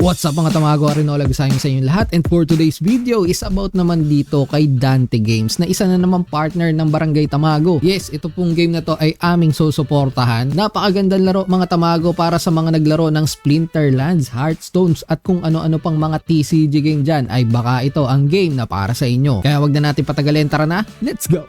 What's up mga tamago, Arinola Gasayong sa inyong lahat, and for today's video is about naman dito kay Dante Games na isa na naman partner ng Barangay Tamago. Yes, ito pong game na to ay aming susuportahan. Napakagandang laro mga tamago para sa mga naglaro ng Splinterlands, Hearthstones at kung ano-ano pang mga TCG game dyan, ay baka ito ang game na para sa inyo. Kaya wag na natin patagalin, tara na, let's go!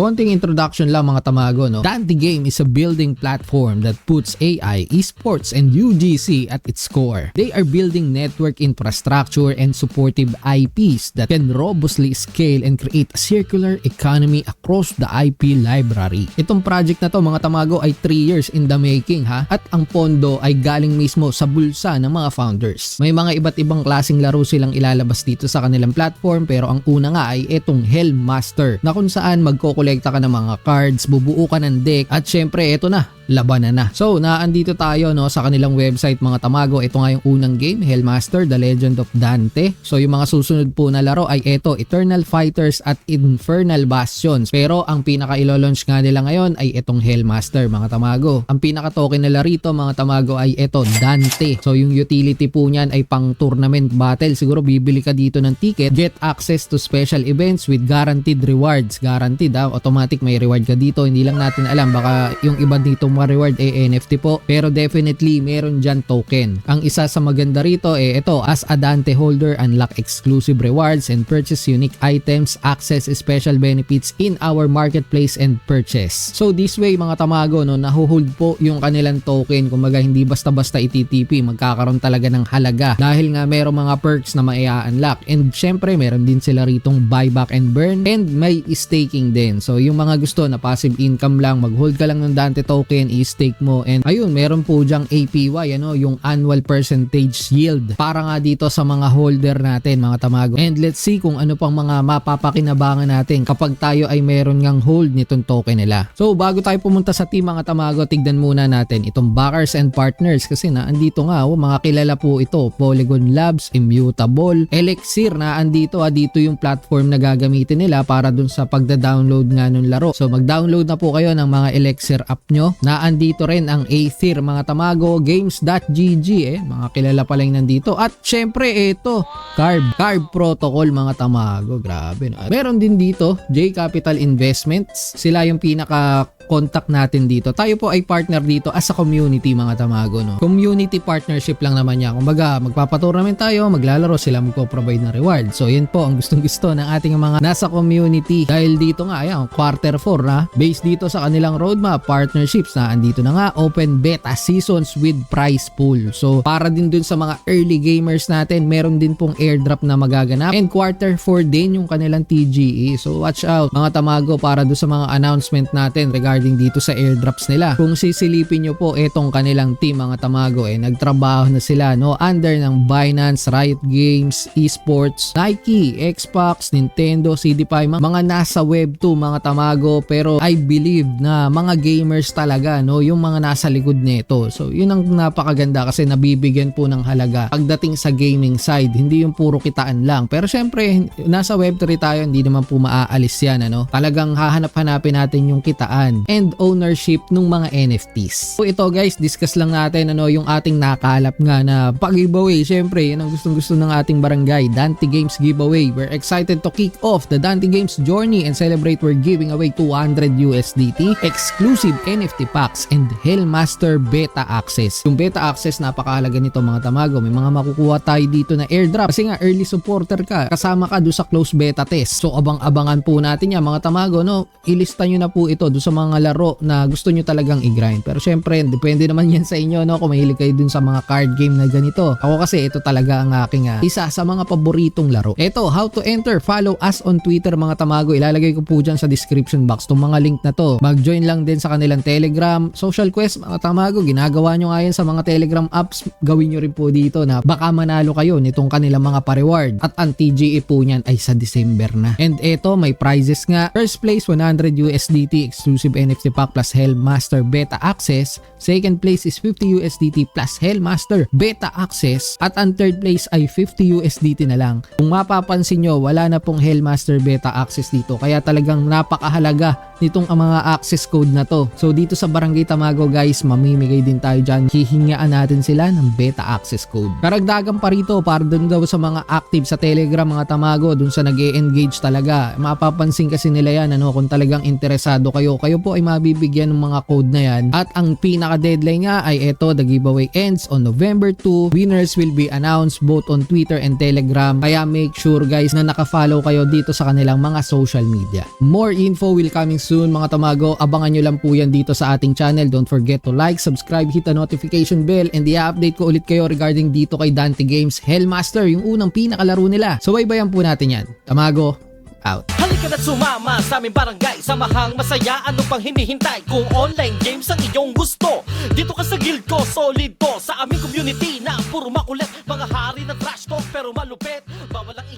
Konting introduction lang mga tamago, no? Dante Game is a building platform that puts AI, esports, and UGC at its core. They are building network infrastructure and supportive IPs that can robustly scale and create a circular economy across the IP library. Itong project na to mga tamago ay 3 years in the making ha, at ang pondo ay galing mismo sa bulsa ng mga founders. May mga iba't ibang klaseng laro silang ilalabas dito sa kanilang platform, pero ang una nga ay itong Hellmaster na kung saan magkukulekta ka ng mga cards, bubuo ka ng deck, at syempre ito na, labanan na. So, naandito tayo no sa kanilang website mga tamago. Ito nga yung unang game, Hellmaster, The Legend of Dante. So, yung mga susunod po na laro ay ito, Eternal Fighters at Infernal Bastions. Pero ang pinaka-ilo-launch nga nila ngayon ay itong Hellmaster mga tamago. Ang pinaka-token nila rito mga tamago ay ito, Dante. So, yung utility po niyan ay pang tournament battle. Siguro bibili ka dito ng ticket, get access to special events with guaranteed rewards. Guaranteed automatic may reward ka dito. Hindi lang natin alam, baka yung iba dito reward NFT po, pero definitely meron dyan token. Ang isa sa maganda rito ito, as a Dante holder, unlock exclusive rewards and purchase unique items, access special benefits in our marketplace and purchase. So this way mga tamago, no, nahuhold po yung kanilang token. Kumbaga hindi basta-basta ititp, magkakaroon talaga ng halaga dahil nga meron mga perks na maia-unlock, and syempre meron din sila ritong buyback and burn, and may staking din. So yung mga gusto na passive income lang, mag-hold ka lang ng Dante token, i-stake mo, and ayun, meron po dyang APY, yung annual percentage yield para nga dito sa mga holder natin mga tamago. And let's see kung ano pang mga mapapakinabangan natin kapag tayo ay meron ngang hold nitong token nila. So bago tayo pumunta sa team mga tamago, tignan muna natin itong backers and partners, kasi andito nga mga kilala po ito, Polygon Labs, Immutable, Elixir, andito dito yung platform na gagamitin nila para dun sa pagda-download nga ng laro. So mag-download na po kayo ng mga Elixir app nyo. Andito rin ang Aether mga tamago, Games.gg, mga kilala pa lang nandito, at syempre ito, Carb Protocol mga tamago, grabe no? Meron din dito J Capital Investments, sila yung pinaka contact natin dito. Tayo po ay partner dito as a community mga tamago, no? Community partnership lang naman yan. Kumbaga, magpapatournament tayo, maglalaro, sila magpo-provide ng reward. So, yun po ang gustong-gusto ng ating mga nasa community. Dahil dito nga, ayan, quarter 4 na, based dito sa kanilang roadmap, partnerships na, andito na nga, open beta seasons with prize pool. So, para din dun sa mga early gamers natin, meron din pong airdrop na magaganap. And quarter 4 din yung kanilang TGE. So, watch out mga tamago para dun sa mga announcement natin regarding dito sa airdrops nila. Kung sisilipin nyo po itong kanilang team mga tamago, nagtrabaho na sila under ng Binance, Riot Games, Esports, Nike, Xbox, Nintendo, CD5, mga nasa Web2 mga tamago, pero I believe na mga gamers talaga, yung mga nasa likod nito. So yun ang napakaganda, kasi nabibigyan po ng halaga pagdating sa gaming side, hindi yung puro kitaan lang. Pero syempre nasa Web3 tayo, hindi naman po maaalis yan, talagang hahanap-hanapin natin yung kitaan and ownership ng mga NFTs. So ito guys, discuss lang natin yung ating nakalap nga na pag-giveaway. Syempre, yan ang gustong-gusto ng ating barangay, Dante Games giveaway. We're excited to kick off the Dante Games journey and celebrate. We're giving away 200 USDT, exclusive NFT packs, and Hellmaster beta access. Yung beta access, napakahalaga nito mga tamago. May mga makukuha tayo dito na airdrop, kasi nga early supporter ka, kasama ka doon sa close beta test. So abang-abangan po natin yan mga tamago, ilista nyo na po ito doon sa mga laro na gusto nyo talagang i-grind. Pero syempre, depende naman yan sa inyo, kung mahilig kayo dun sa mga card game na ganito. Ako kasi ito talaga ang aking isa sa mga paboritong laro. Ito, how to enter. Follow us on Twitter mga tamago. Ilalagay ko po dyan sa description box itong mga link na to. Mag-join lang din sa kanilang Telegram, Social Quest mga tamago. Ginagawa nyo nga yan sa mga Telegram apps. Gawin nyo rin po dito na baka manalo kayo nitong kanilang mga pa-reward. At ang TGE po niyan ay sa December na. And ito, may prizes nga. First place, 100 USDT exclusive NFT pack plus Hellmaster beta access. Second place is 50 USDT plus Hellmaster beta access. At ang third place ay 50 USDT na lang. Kung mapapansin nyo, wala na pong Hellmaster beta access dito. Kaya talagang napakahalaga nitong mga access code na to. So dito sa Barangay Tamago guys, mamimigay din tayo dyan. Hihingaan natin sila ng beta access code. Karagdagan pa rito para dun daw sa mga active sa Telegram mga Tamago, dun sa nag-e-engage talaga. Mapapansin kasi nila yan kung talagang interesado kayo. Kayo po ay mabibigyan ng mga code na yan. At ang pinaka-deadline nga ay eto, the giveaway ends on November 2. Winners will be announced both on Twitter and Telegram. Kaya make sure guys na naka-follow kayo dito sa kanilang mga social media. More info will coming soon mga Tamago. Abangan nyo lang po yan dito sa ating channel. Don't forget to like, subscribe, hit the notification bell, and i-update ko ulit kayo regarding dito kay Dante Games Hellmaster, yung unang pinakalaro nila. So baybayan po natin yan. Tamago, out. Halika na't sumama sa aming barangay. Samahang masaya, ano pang hinihintay? Kung online games ang iyong gusto, dito ka sa guild ko, solid to. Sa aming community na puro makulit, mga hari na trash talk pero malupit. Bawal ang